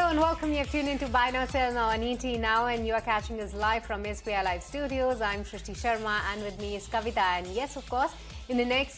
and welcome. You've tuned into Buy Now, Sell Now on ET Now, and you are catching us live from SBI Live Studios. I'm Shrishti Sharma, and with me is Kavita. And yes, of course, in the next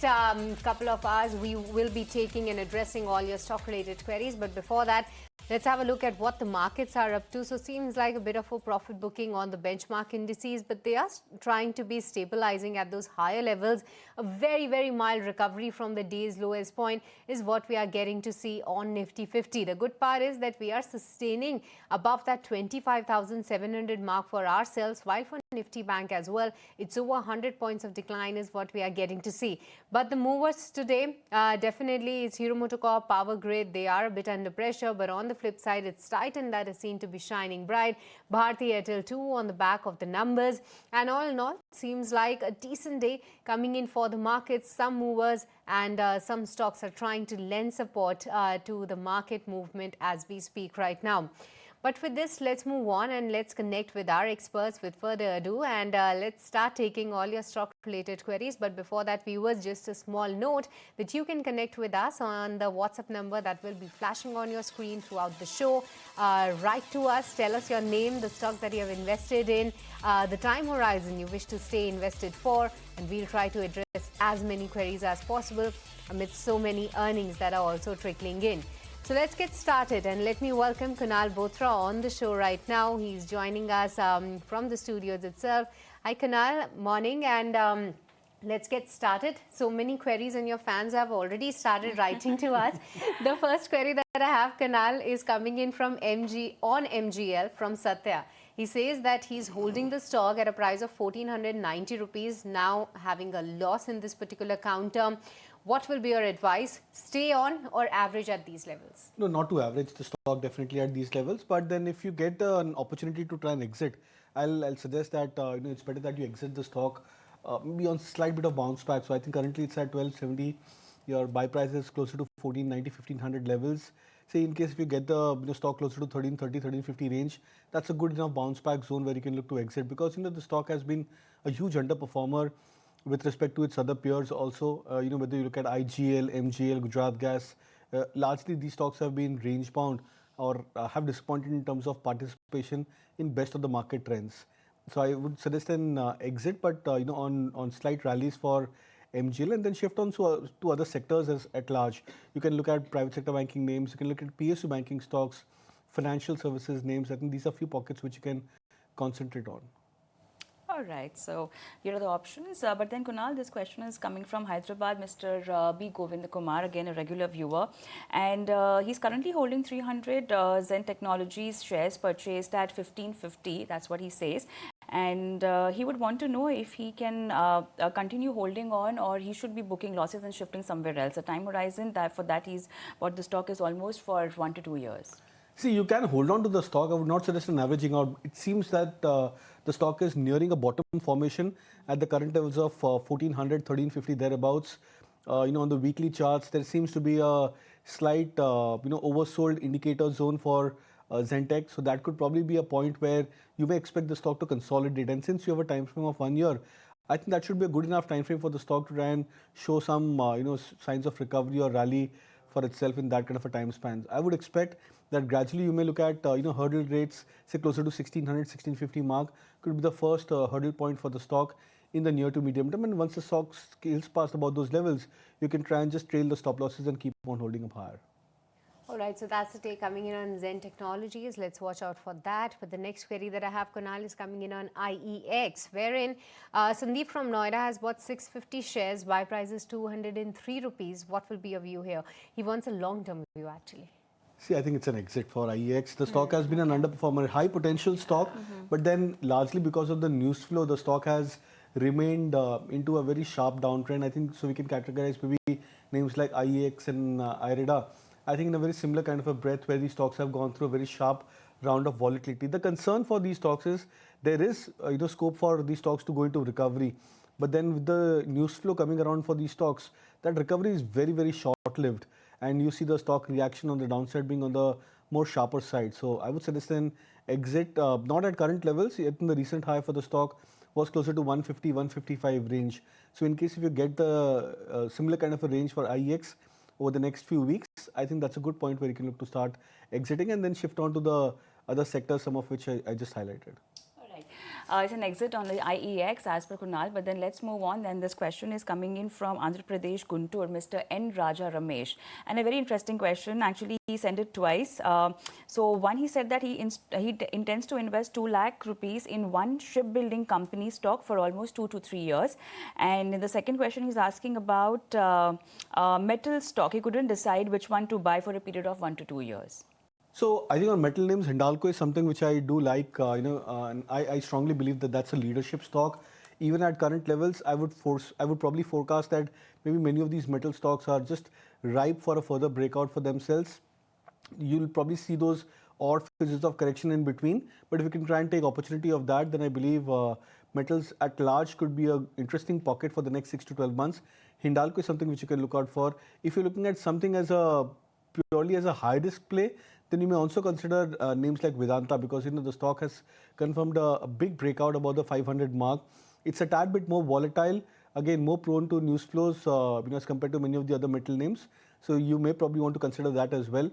couple of hours, we will be taking and addressing all your stock-related queries. But before that, let's have a look at what the markets are up to. So seems like a bit of a profit booking on the benchmark indices, but they are trying to be stabilizing at those higher levels. A very, very mild recovery from the day's lowest point is what we are getting to see on Nifty 50. The good part is that we are sustaining above that 25,700 mark for ourselves, while for Nifty Bank as well, it's over 100 points of decline is what we are getting to see. But the movers today, definitely it's Hero MotoCorp, Power Grid. They are a bit under pressure, but on the flip side, it's Titan that is seen to be shining bright. Bharti Airtel too on the back of the numbers. And all in all, seems like a decent day coming in for the markets. Some movers and some stocks are trying to lend support to the market movement as we speak right now. But with this, let's move on and let's connect with our experts with further ado, and let's start taking all your stock-related queries. But before that, viewers, just a small note that you can connect with us on the WhatsApp number that will be flashing on your screen throughout the show. Write to us, tell us your name, the stock that you have invested in, the time horizon you wish to stay invested for, and we'll try to address as many queries as possible amidst so many earnings that are also trickling in. So let's get started, and let me welcome Kunal Bothra on the show right now. He's joining us from the studios itself. Hi Kunal, morning, and let's get started. So many queries, and your fans have already started writing to us. The first query that I have, Kunal, is coming in from MGL from Satya. He says that he's holding the stock at a price of 1,490 rupees, now having a loss in this particular counter. What will be your advice? Stay on or average at these levels? No, not to average the stock definitely at these levels. But then if you get an opportunity to try and exit, I'll suggest that it's better that you exit the stock maybe on slight bit of bounce back. So I think currently it's at 1270. Your buy price is closer to 1490, 1500 levels. Say in case if you get the stock closer to 1330, 1350 range, that's a good enough bounce back zone where you can look to exit, because the stock has been a huge underperformer with respect to its other peers also. Whether you look at IGL, MGL, Gujarat Gas, largely these stocks have been range bound or have disappointed in terms of participation in best of the market trends. So I would suggest an exit, but on slight rallies for MGL, and then shift on to other sectors at large. You can look at private sector banking names, you can look at PSU banking stocks, financial services names. I think these are few pockets which you can concentrate on. All right, so here are the options. But then, Kunal, this question is coming from Hyderabad, Mr. B. Govindakumar, again a regular viewer. And he's currently holding 300 Zen Technologies shares purchased at 1550. That's what he says. And he would want to know if he can continue holding on, or he should be booking losses and shifting somewhere else. The time horizon for that is what the stock is almost for 1 to 2 years. See, you can hold on to the stock. I would not suggest an averaging out. It seems that the stock is nearing a bottom formation at the current levels of 1400, 1350 thereabouts. On the weekly charts, there seems to be a slight, oversold indicator zone for Zentech. So that could probably be a point where you may expect the stock to consolidate. And since you have a time frame of 1 year, I think that should be a good enough time frame for the stock to try and show some, signs of recovery or rally for itself in that kind of a time span. I would expect that gradually you may look at hurdle rates, say closer to 1600, 1650 mark could be the first hurdle point for the stock in the near to medium term. And once the stock scales past about those levels, you can try and just trail the stop losses and keep on holding up higher. All right, so that's the take coming in on Zen Technologies. Let's watch out for that. But the next query that I have, Kunal, is coming in on IEX, wherein Sandeep from Noida has bought 650 shares. Buy price is 203 rupees. What will be your view here? He wants a long-term view, actually. See, I think it's an exit for IEX. The stock has been an underperformer, high potential stock, but then largely because of the news flow, the stock has remained into a very sharp downtrend. I think so we can categorize maybe names like IEX and IREDA. I think in a very similar kind of a breadth where these stocks have gone through a very sharp round of volatility. The concern for these stocks is there is scope for these stocks to go into recovery. But then with the news flow coming around for these stocks, that recovery is very, very short-lived. And you see the stock reaction on the downside being on the more sharper side. So I would suggest an exit, not at current levels, yet in the recent high for the stock was closer to 150, 155 range. So in case if you get the similar kind of a range for IEX, over the next few weeks, I think that's a good point where you can look to start exiting and then shift on to the other sectors, some of which I just highlighted. All right. It's an exit on the IEX as per Kunal, but then let's move on. Then this question is coming in from Andhra Pradesh, Guntur, Mr. N. Raja Ramesh. And a very interesting question. Actually, he sent it twice. So one, he said that he intends to invest 2 lakh rupees in one shipbuilding company stock for almost 2 to 3 years. And in the second question, he's asking about metal stock. He couldn't decide which one to buy for a period of 1 to 2 years. So I think on metal names, Hindalco is something which I do like, and I strongly believe that that's a leadership stock. Even at current levels, I would probably forecast that maybe many of these metal stocks are just ripe for a further breakout for themselves. You'll probably see those odd phases of correction in between, but if you can try and take opportunity of that, then I believe metals at large could be an interesting pocket for the next 6 to 12 months. Hindalco is something which you can look out for. If you're looking at something as a purely as a high risk play, then you may also consider names like Vedanta, because the stock has confirmed a big breakout above the 500 mark. It's a tad bit more volatile, again more prone to news flows as compared to many of the other metal names. So you may probably want to consider that as well.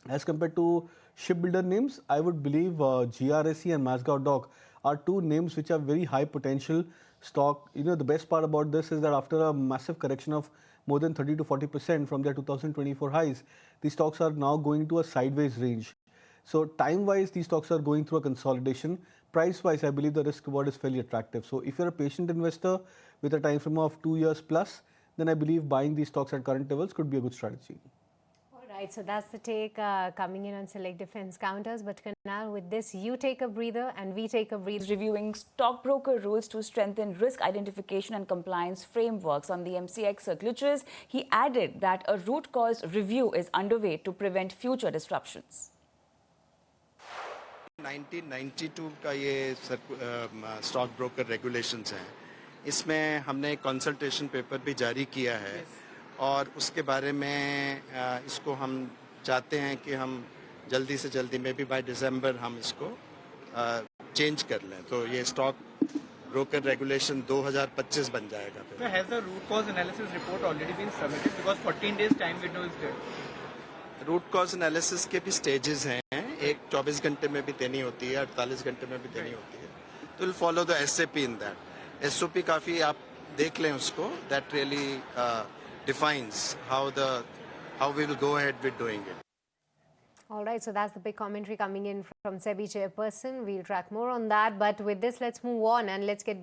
As compared to shipbuilder names, I would believe GRSE and Masgao Dock are two names which are very high potential stock. The best part about this is that after a massive correction of more than 30 to 40% from their 2024 highs, these stocks are now going to a sideways range. So time-wise, these stocks are going through a consolidation. Price-wise, I believe the risk reward is fairly attractive. So if you're a patient investor with a time frame of 2 years plus, then I believe buying these stocks at current levels could be a good strategy. Right, so that's the take coming in on select defense counters. But Kunal, with this, you take a breather and we take a breather. Reviewing stockbroker rules to strengthen risk identification and compliance frameworks on the MCX glitches. He added that a root cause review is underway to prevent future disruptions. 1992 का ये stock broker regulations हैं, इसमें हमने एक consultation paper भी जारी किया है और उसके बारे में इसको हम चाहते हैं कि हम जल्दी से जल्दी में भी बाय दिसंबर हम इसको चेंज कर लें, तो ये स्टॉक ब्रोकर रेगुलेशन 2025 बन जाएगा. So has the root cause analysis report already been submitted, because 14 days time window is there? Root cause analysis के भी स्टेजेस हैं, एक 24 घंटे में भी देनी होती है, 48 घंटे में भी देनी होती है, तो will follow the SOP in that. SOP काफ़ी आप देख लें उसको, that really defines how we will go ahead with doing it. All right, so that's the big commentary coming in from SEBI chairperson. We'll track more on that. But with this, let's move on and let's get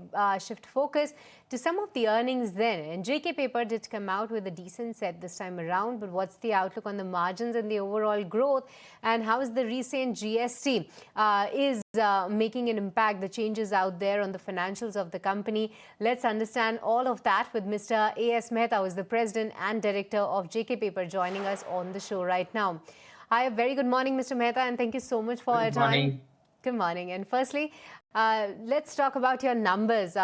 shift focus to some of the earnings then. And JK Paper did come out with a decent set this time around. But what's the outlook on the margins and the overall growth? And how is the recent GST making an impact, the changes out there on the financials of the company? Let's understand all of that with Mr. A.S. Mehta, who is the president and director of JK Paper, joining us on the show right now. Hi, very good morning, Mr. Mehta, and thank you so much for your time. Good morning. Good morning. And firstly, let's talk about your numbers.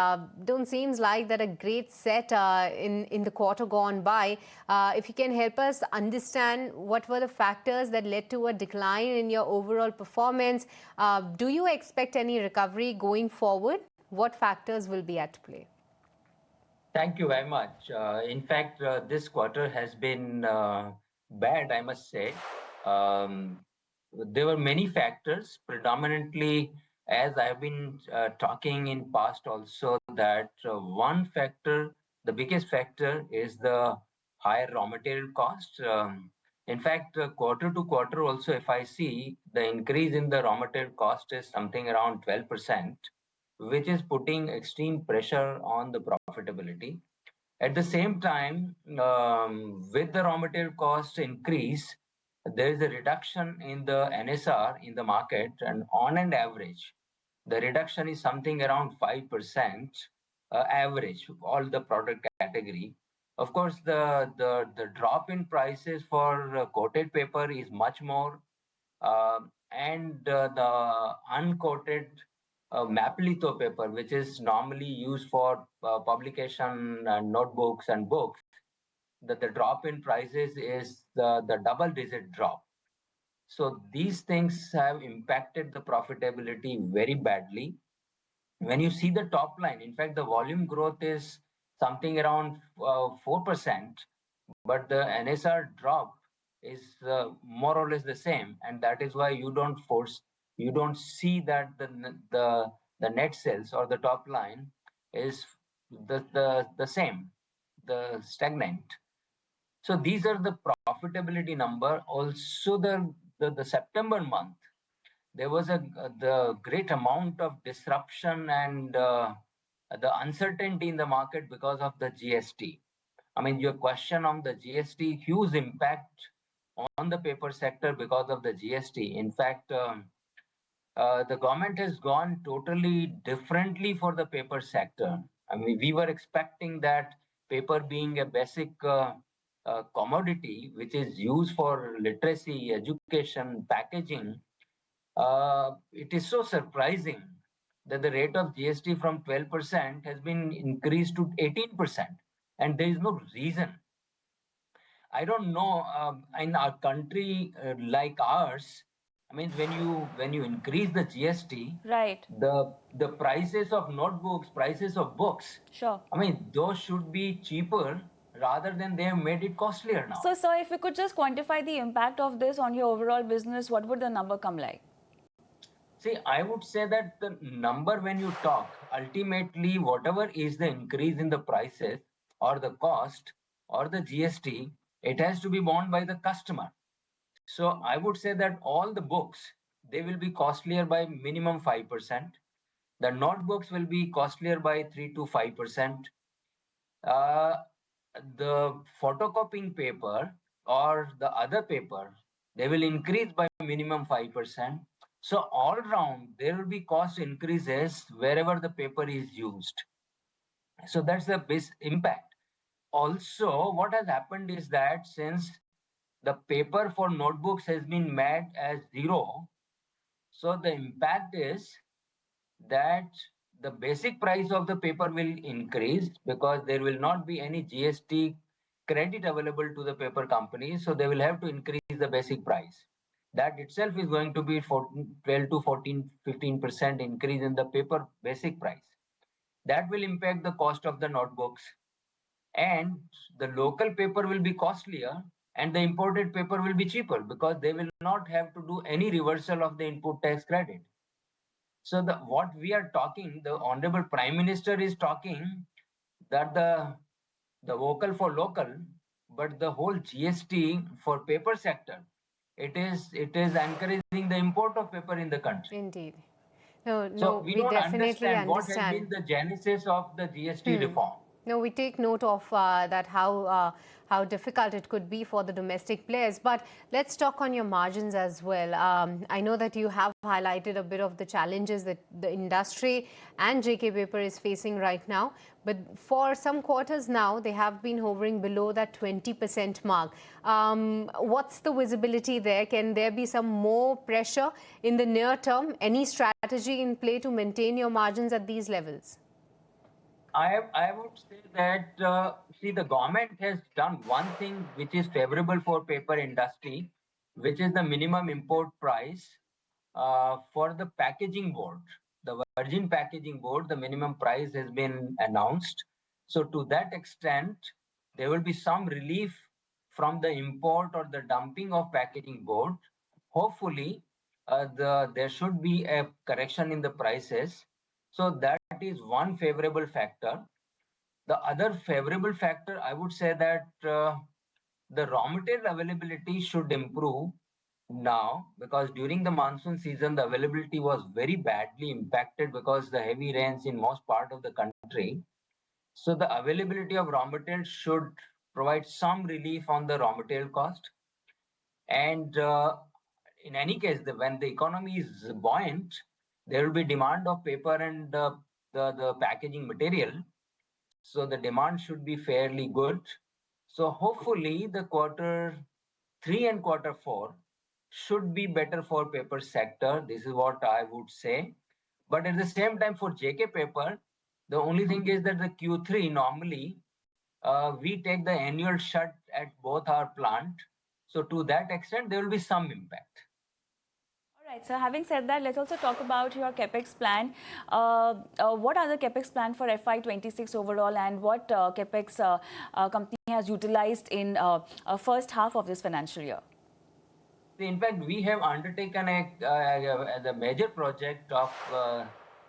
Don't seems like that a great set in the quarter gone by. If you can help us understand what were the factors that led to a decline in your overall performance. Do you expect any recovery going forward? What factors will be at play? Thank you very much. In fact, this quarter has been bad, I must say. There were many factors, predominantly, as I've been talking in past also, that one factor, the biggest factor, is the higher raw material cost. In fact, quarter to quarter also, if I see, the increase in the raw material cost is something around 12%, which is putting extreme pressure on the profitability. At the same time, with the raw material cost increase, there is a reduction in the NSR in the market, and on an average, the reduction is something around 5% average, all the product category. Of course, the drop in prices for coated paper is much more, and the uncoated maple litho paper, which is normally used for publication and notebooks and books, that the drop in prices is the double-digit drop. So these things have impacted the profitability very badly. When you see the top line, in fact, the volume growth is something around 4%, but the NSR drop is more or less the same, and that is why you don't see that the net sales or the top line is the same, the stagnant. So these are the profitability number. Also, the September month, there was the great amount of disruption and the uncertainty in the market because of the GST. I mean, your question on the GST, huge impact on the paper sector because of the GST. In fact, the government has gone totally differently for the paper sector. I mean, we were expecting that paper being a basic commodity which is used for literacy, education, packaging. It is so surprising that the rate of GST from 12% has been increased to 18%, and there is no reason. I don't know. In a country like ours, I mean, when you increase the GST, Right. the prices of notebooks, prices of books, Sure. I mean, those should be cheaper rather than they have made it costlier now. So, sir, if you could just quantify the impact of this on your overall business, what would the number come like? See, I would say that the number when you talk, ultimately, whatever is the increase in the prices or the cost or the GST, it has to be borne by the customer. So I would say that all the books, they will be costlier by minimum 5%. The notebooks will be costlier by 3 to 5%. Uh, the photocopying paper or the other paper, they will increase by minimum 5%. So all round, there will be cost increases wherever the paper is used. So that's the base impact. Also, what has happened is that since the paper for notebooks has been made as zero, so the impact is that the basic price of the paper will increase because there will not be any GST credit available to the paper companies, so they will have to increase the basic price. That itself is going to be 12 to 14, 15% increase in the paper basic price. That will impact the cost of the notebooks, and the local paper will be costlier and the imported paper will be cheaper because they will not have to do any reversal of the input tax credit. So what we are talking, the honorable prime minister is talking that the vocal for local, but the whole GST for paper sector, it is encouraging the import of paper in the country. Indeed. No, So no, we we don't definitely understand what has understand. been the genesis of the GST reform. No, we take note of that how difficult it could be for the domestic players. But let's talk on your margins as well. I know that you have highlighted a bit of the challenges that the industry and JK Paper is facing right now. But for some quarters now, they have been hovering below that 20% mark. What's the visibility there? Can there be some more pressure in the near term? Any strategy in play to maintain your margins at these levels? I would say that see, the government has done one thing which is favorable for paper industry, which is the minimum import price for the packaging board. The virgin packaging board, the minimum price has been announced. So to that extent, there will be some relief from the import or the dumping of packaging board. Hopefully, there should be a correction in the prices. So that is one favorable factor. The other favorable factor, I would say that the raw material availability should improve now, because during the monsoon season, the availability was very badly impacted because the heavy rains in most part of the country. So the availability of raw material should provide some relief on the raw material cost. And in any case, when the economy is buoyant, there will be demand of paper and the packaging material. So the demand should be fairly good. So hopefully the quarter 3 and quarter 4 should be better for paper sector. This is what I would say. But at the same time, for JK paper, the only thing is that the Q3 normally we take the annual shut at both our plant. So to that extent, there will be some impact. All right, so having said that, let's also talk about your capex plan. What are the capex plan for FY26 overall, and what capex company has utilized in first half of this financial year? In fact, we have undertaken the major project of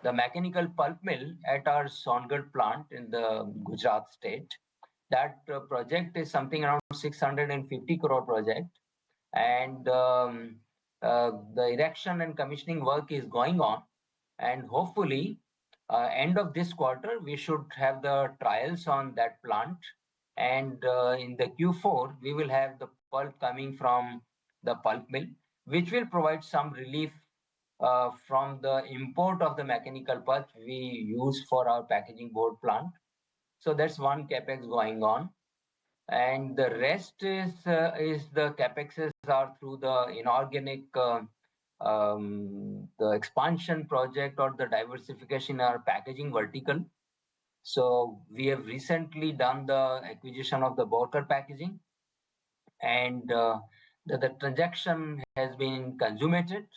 the mechanical pulp mill at our Songarh plant in the Gujarat state. That project is something around 650 crore project, and the erection and commissioning work is going on, and hopefully end of this quarter we should have the trials on that plant, and in the Q4 we will have the pulp coming from the pulp mill, which will provide some relief from the import of the mechanical pulp we use for our packaging board plant. So that's one capex going on, and the rest is the capexes are through the inorganic the expansion project or the diversification in our packaging vertical. So we have recently done the acquisition of the Borker packaging, and the transaction has been consummated,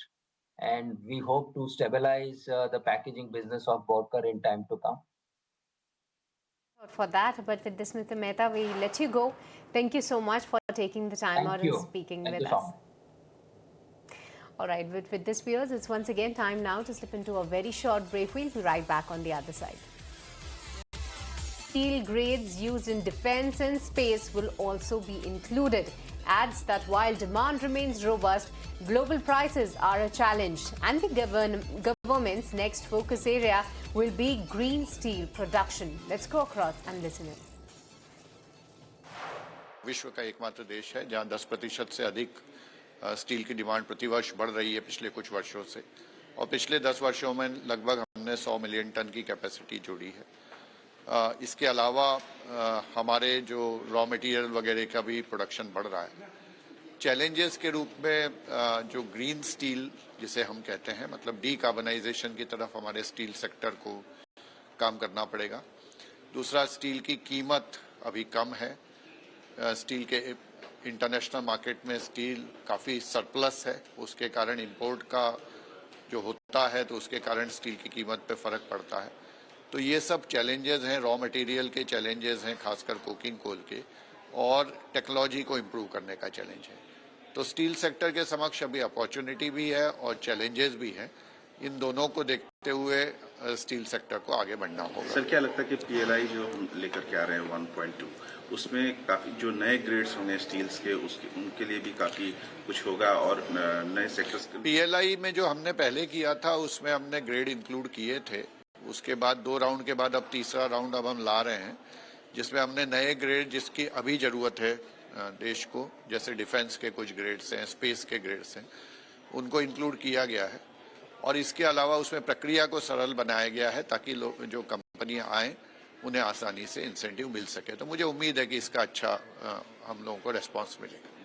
and we hope to stabilize the packaging business of Borker in time to come. For that, but with this, Mr. Mehta, we let you go. Thank you so much for taking the time out and speaking with us. All right, with this, viewers, it's once again time now to slip into a very short break. We'll be right back on the other side. Steel grades used in defense and space will also be included. Adds that while demand remains robust, global prices are a challenge, and the government's next focus area will be green steel production. Let's go across and listen in. विश्व का एकमात्र देश है जहां 10% से अधिक steel की demand प्रतिवर्ष बढ़ रही है पिछले कुछ वर्षों से, और पिछले 10 वर्षों में लगभग हमने 100 मिलियन टन की कैपेसिटी जोड़ी है। इसके अलावा हमारे जो रॉ मटेरियल वगैरह का भी प्रोडक्शन बढ़ रहा है। चैलेंजेस के रूप में जो ग्रीन स्टील जिसे हम कहते हैं, मतलब डीकार्बनाइजेशन की तरफ हमारे स्टील सेक्टर को काम करना पड़ेगा। दूसरा, स्टील की कीमत अभी कम है। स्टील के इंटरनेशनल मार्केट में स्टील काफ़ी सरप्लस है, उसके कारण इंपोर्ट का जो होता है तो उसके कारण स्टील की कीमत पे फ़र्क पड़ता है। तो ये सब चैलेंजेस हैं, रॉ मटेरियल के चैलेंजेस हैं, खासकर कोकिंग कोल के, और टेक्नोलॉजी को इम्प्रूव करने का चैलेंज है। तो स्टील सेक्टर के समक्ष अभी अपॉर्चुनिटी भी है और चैलेंजेस भी हैं। इन दोनों को देखते हुए स्टील सेक्टर को आगे बढ़ना होगा। सर, क्या लगता है कि पीएलआई जो हम लेकर के आ रहे हैं 1.2, उसमें काफी जो नए ग्रेड्स होंगे स्टील्स के, उनके लिए भी काफी कुछ होगा, और नए सेक्टर्स के पीएलआई में जो हमने पहले किया था उसमें हमने ग्रेड इंक्लूड किए थे। उसके बाद 2 राउंड के बाद अब तीसरा राउंड अब हम ला रहे हैं, जिसमें हमने नए ग्रेड जिसकी अभी ज़रूरत है देश को, जैसे डिफेंस के कुछ ग्रेड्स हैं, स्पेस के ग्रेड्स हैं, उनको इंक्लूड किया गया है। और इसके अलावा उसमें प्रक्रिया को सरल बनाया गया है ताकि लोग जो कंपनियां आएँ उन्हें आसानी से इंसेंटिव मिल सके। तो मुझे उम्मीद है कि इसका अच्छा हम लोगों को रिस्पॉन्स मिलेगा।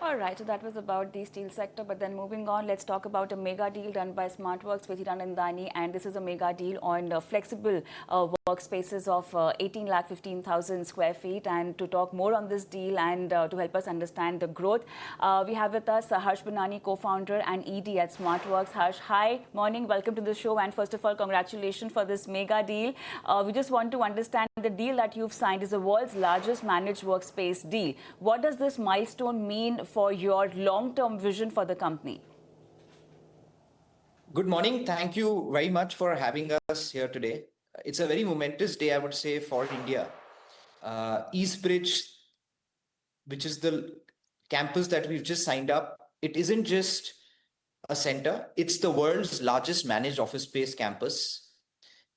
All right, so that was about the steel sector. But then moving on, let's talk about a mega deal done by SmartWorks with Hiranandani. And this is a mega deal on flexible workspaces of 18,15,000 square feet. And to talk more on this deal and to help us understand the growth, we have with us Harsh Banani, co-founder and ED at SmartWorks. Harsh, hi, morning, welcome to the show. And first of all, congratulations for this mega deal. We just want to understand the deal that you've signed is the world's largest managed workspace deal. What does this milestone mean for your long-term vision for the company? Good morning. Thank you very much for having us here today. It's a very momentous day, I would say, for India. Eastbridge, which is the campus that we've just signed up, it isn't just a center, it's the world's largest managed office space campus.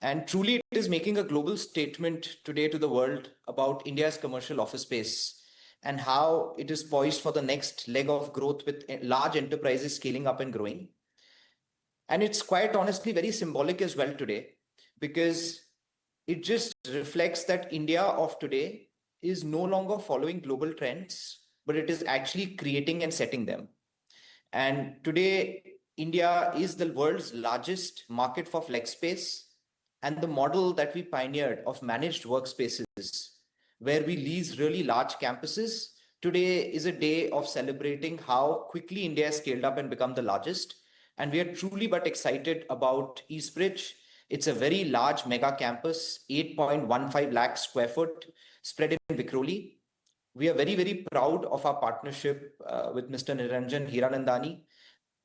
And truly, it is making a global statement today to the world about India's commercial office space and how it is poised for the next leg of growth with large enterprises scaling up and growing. And it's quite honestly very symbolic as well today, because it just reflects that India of today is no longer following global trends, but it is actually creating and setting them. And today, India is the world's largest market for flex space, and the model that we pioneered of managed workspaces, where we lease really large campuses Today is a day of celebrating how quickly India has scaled up and become the largest. And we are truly but excited about Eastbridge. It's a very large mega campus, 8.15 lakh square foot, spread in Vikhroli. We are very, very proud of our partnership with Mr. Niranjan Hiranandani.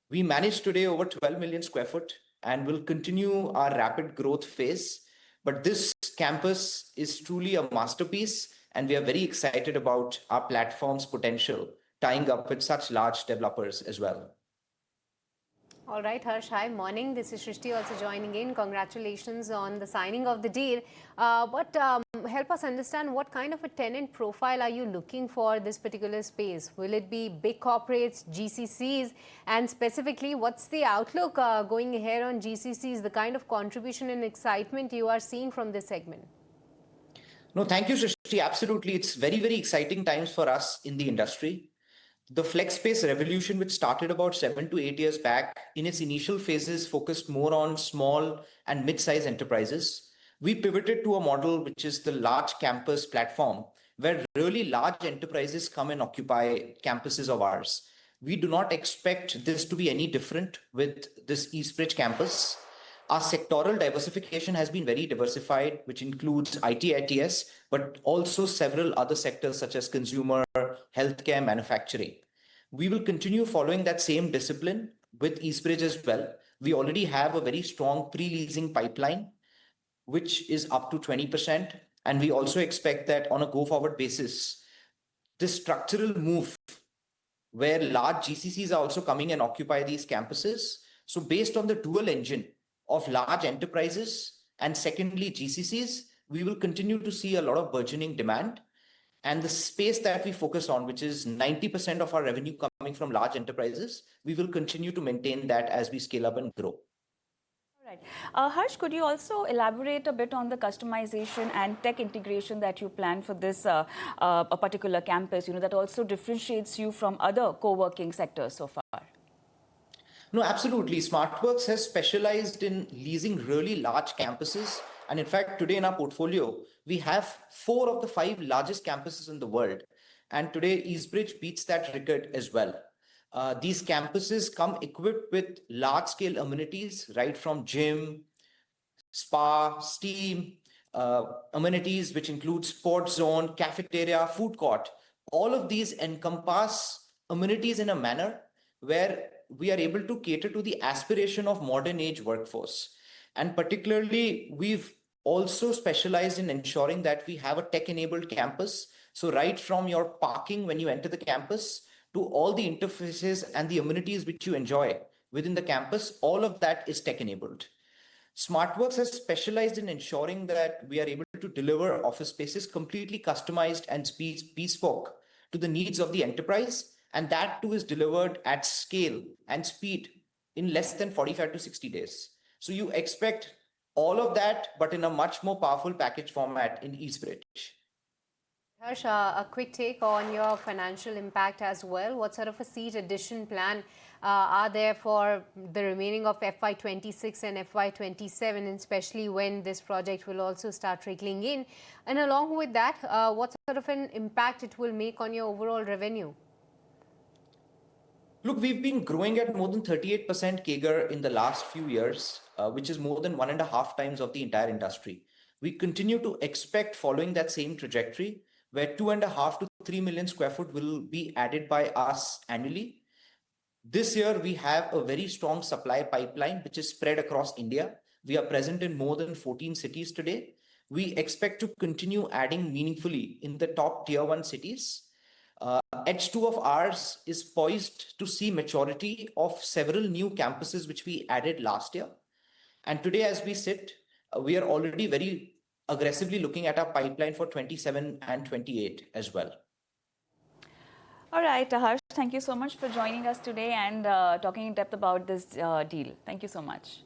We manage today over 12 million square foot and will continue our rapid growth phase. But this campus is truly a masterpiece, and we are very excited about our platform's potential, tying up with such large developers as well. All right, Harsh. Hi, morning. This is Shrishti also joining in. Congratulations on the signing of the deal. But help us understand what kind of a tenant profile are you looking for this particular space? Will it be big corporates, GCCs? And specifically, what's the outlook going ahead on GCCs, the kind of contribution and excitement you are seeing from this segment? No, thank you, Srishti. Absolutely. It's very, very exciting times for us in the industry. The flex space revolution, which started about 7 to 8 years back, in its initial phases focused more on small and mid-sized enterprises. We pivoted to a model which is the large campus platform, where really large enterprises come and occupy campuses of ours. We do not expect this to be any different with this Eastbridge campus. Our sectoral diversification has been very diversified, which includes IT, ITS, but also several other sectors such as consumer, healthcare, manufacturing. We will continue following that same discipline with Eastbridge as well. We already have a very strong pre-leasing pipeline, which is up to 20%. And we also expect that on a go-forward basis, this structural move where large GCCs are also coming and occupy these campuses. So based on the dual engine of large enterprises and secondly GCCs, we will continue to see a lot of burgeoning demand. And the space that we focus on, which is 90% of our revenue coming from large enterprises, we will continue to maintain that as we scale up and grow. All right. Harsh, could you also elaborate a bit on the customization and tech integration that you plan for this a particular campus, that also differentiates you from other co-working sectors so far? No, absolutely. SmartWorks has specialized in leasing really large campuses. And in fact, today in our portfolio, we have 4 of the 5 largest campuses in the world. And today, Eastbridge beats that record as well. These campuses come equipped with large-scale amenities, right from gym, spa, steam, amenities, which include sports zone, cafeteria, food court. All of these encompass amenities in a manner where we are able to cater to the aspiration of modern age workforce. And particularly, we've also specialized in ensuring that we have a tech-enabled campus. So right from your parking when you enter the campus to all the interfaces and the amenities which you enjoy within the campus, all of that is tech-enabled. SmartWorks has specialized in ensuring that we are able to deliver office spaces completely customized and bespoke to the needs of the enterprise. And that too is delivered at scale and speed in less than 45 to 60 days. So you expect all of that, but in a much more powerful package format in Eastbridge. Harsh, a quick take on your financial impact as well. What sort of a seat addition plan are there for the remaining of FY26 and FY27, especially when this project will also start trickling in? And along with that, what sort of an impact it will make on your overall revenue? Look, we've been growing at more than 38% CAGR in the last few years, which is more than 1.5 times of the entire industry. We continue to expect following that same trajectory, where 2.5 to 3 million square foot will be added by us annually. This year, we have a very strong supply pipeline, which is spread across India. We are present in more than 14 cities today. We expect to continue adding meaningfully in the top tier 1 cities. H2 of ours is poised to see maturity of several new campuses which we added last year. And today, as we sit, we are already very aggressively looking at our pipeline for 27 and 28 as well. All right, Harsh, thank you so much for joining us today and talking in depth about this deal. Thank you so much.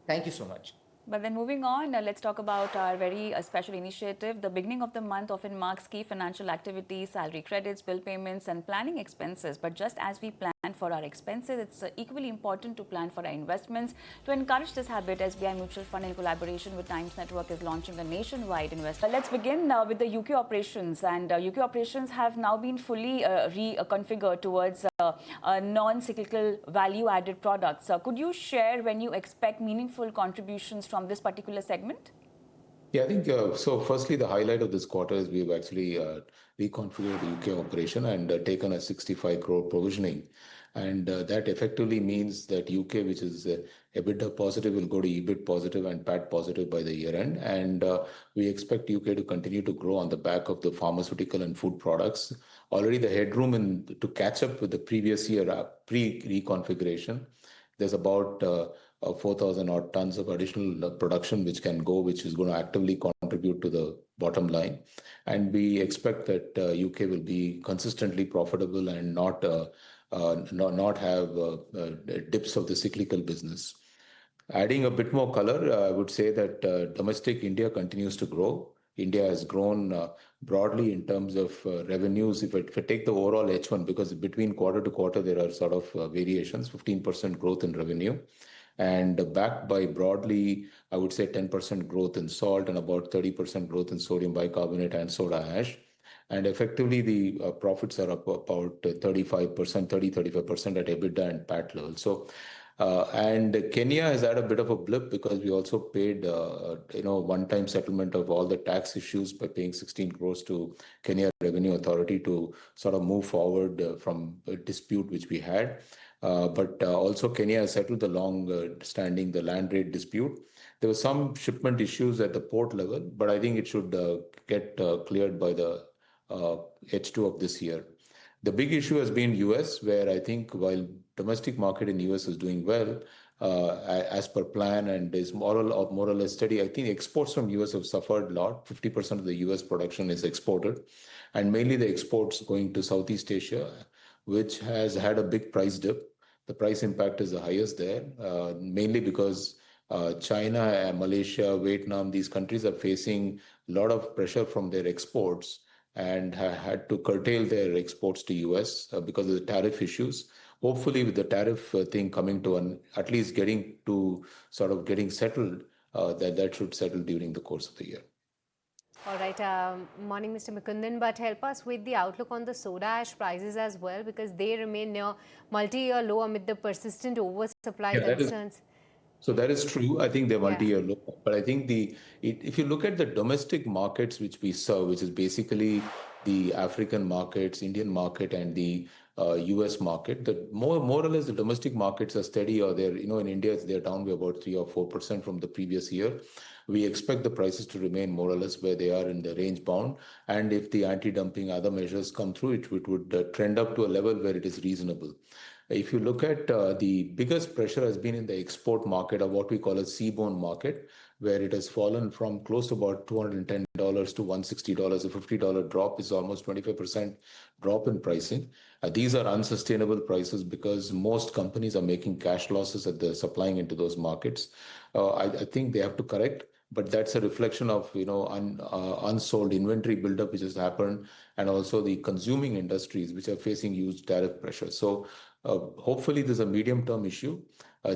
Thank you so much. But then moving on, let's talk about our very special initiative. The beginning of the month often marks key financial activities, salary credits, bill payments, and planning expenses. But just as we plan plan for our expenses, it's equally important to plan for our investments. To encourage this habit, SBI Mutual Fund in collaboration with Times Network is launching a nationwide investment. Let's begin with the UK operations, and UK operations have now been fully reconfigured towards non-cyclical value-added products. Could you share when you expect meaningful contributions from this particular segment? Yeah, I think so. Firstly, the highlight of this quarter is we've actually reconfigured the UK operation and taken a 65 crore provisioning. And that effectively means that UK, which is EBITDA positive, will go to EBIT positive and PAT positive by the year end. And we expect UK to continue to grow on the back of the pharmaceutical and food products. Already the headroom to catch up with the previous year pre-reconfiguration. There's about 4,000 odd tons of additional production which can go, which is going to actively contribute to the bottom line. And we expect that UK will be consistently profitable and not have dips of the cyclical business. Adding a bit more color, I would say that domestic India continues to grow. India has grown broadly in terms of revenues. If I take the overall H1, because between quarter to quarter there are sort of variations, 15% growth in revenue, and backed by broadly, I would say 10% growth in salt and about 30% growth in sodium bicarbonate and soda ash. And effectively, the profits are up about 35%, 35% at EBITDA and PAT level. So, and Kenya has had a bit of a blip because we also paid, one-time settlement of all the tax issues by paying 16 crores to Kenya Revenue Authority to sort of move forward from a dispute which we had. But also Kenya has settled the long-standing the land rate dispute. There were some shipment issues at the port level, but I think it should get cleared by the H2 of this year. The big issue has been US, where I think while domestic market in US is doing well, as per plan and is more or less steady, I think exports from US have suffered a lot. 50% of the US production is exported, and mainly the exports going to Southeast Asia, which has had a big price dip. The price impact is the highest there, mainly because China, Malaysia, Vietnam, these countries are facing a lot of pressure from their exports and had to curtail their exports to US because of the tariff issues. Hopefully, with the tariff thing coming to at least getting settled, that should settle during the course of the year. All right. Morning, Mr. Mukundan, but help us with the outlook on the soda ash prices as well, because they remain near multi-year low amid the persistent oversupply concerns. So that is true. I think they're multi-year low. But I think if you look at the domestic markets which we serve, which is basically the African markets, Indian market, and the US market, that more or less the domestic markets are steady, or they're, in India, they're down by about 3 or 4% from the previous year. We expect the prices to remain more or less where they are in the range bound. And if the anti-dumping other measures come through, it would trend up to a level where it is reasonable. If you look at the biggest pressure has been in the export market, or what we call a seaborne market, where it has fallen from close to about $210 to $160. A $50 drop is almost 25% drop in pricing. These are unsustainable prices because most companies are making cash losses at the supplying into those markets. I think they have to correct. But that's a reflection of unsold inventory buildup which has happened, and also the consuming industries which are facing huge tariff pressure. So hopefully there's a medium-term issue.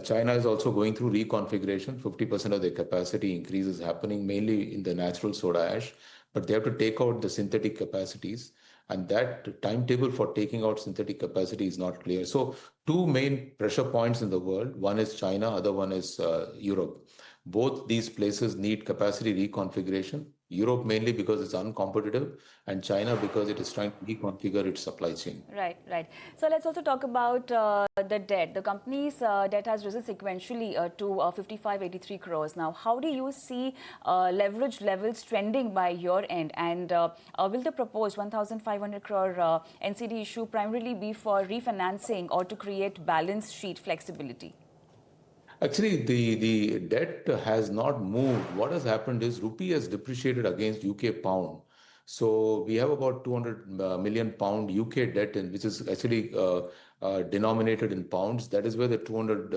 China is also going through reconfiguration. 50% of their capacity increase is happening mainly in the natural soda ash, but they have to take out the synthetic capacities. And that timetable for taking out synthetic capacity is not clear. So two main pressure points in the world. One is China, other one is Europe. Both these places need capacity reconfiguration. Europe mainly because it's uncompetitive, and China because it is trying to reconfigure its supply chain. Right. So let's also talk about the debt. The company's debt has risen sequentially to 5583 crores. Now, how do you see leverage levels trending by your end? And will the proposed 1,500 crore NCD issue primarily be for refinancing or to create balance sheet flexibility? Actually, the debt has not moved. What has happened is rupee has depreciated against UK pound. So we have about 200 million pound UK debt, which is actually denominated in pounds. That is where the 200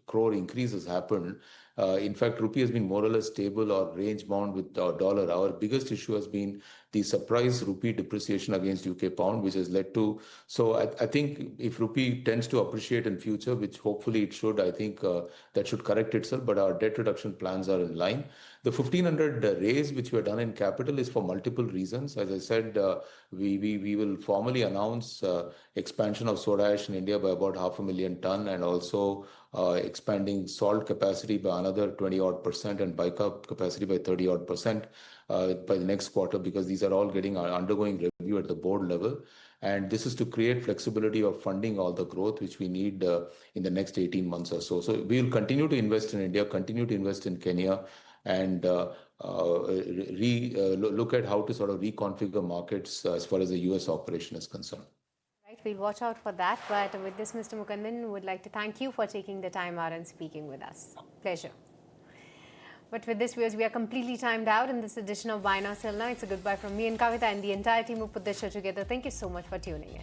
crore increase has happened. In fact, rupee has been more or less stable or range bound with dollar. Our biggest issue has been the surprise rupee depreciation against UK pound, which has led to. So I think if rupee tends to appreciate in future, which hopefully it should, I think that should correct itself. But our debt reduction plans are in line. The 1500 raise which we have done in capital is for multiple reasons. As I said, we will formally announce expansion of soda ash in India by about 500,000 ton, and also expanding salt capacity by another 20 odd percent and bicarb capacity by 30 odd percent by the next quarter, because these are all getting undergoing review at the board level. And this is to create flexibility of funding all the growth which we need in the next 18 months or so. So we will continue to invest in India, continue to invest in Kenya, and look at how to sort of reconfigure markets as far as the US operation is concerned. Right, we'll watch out for that. But with this, Mr. Mukundan, would like to thank you for taking the time out and speaking with us. Pleasure. But with this, viewers, we are completely timed out in this edition of Buy Now Sell Now. It's a goodbye from me and Kavita and the entire team who put this show together. Thank you so much for tuning in.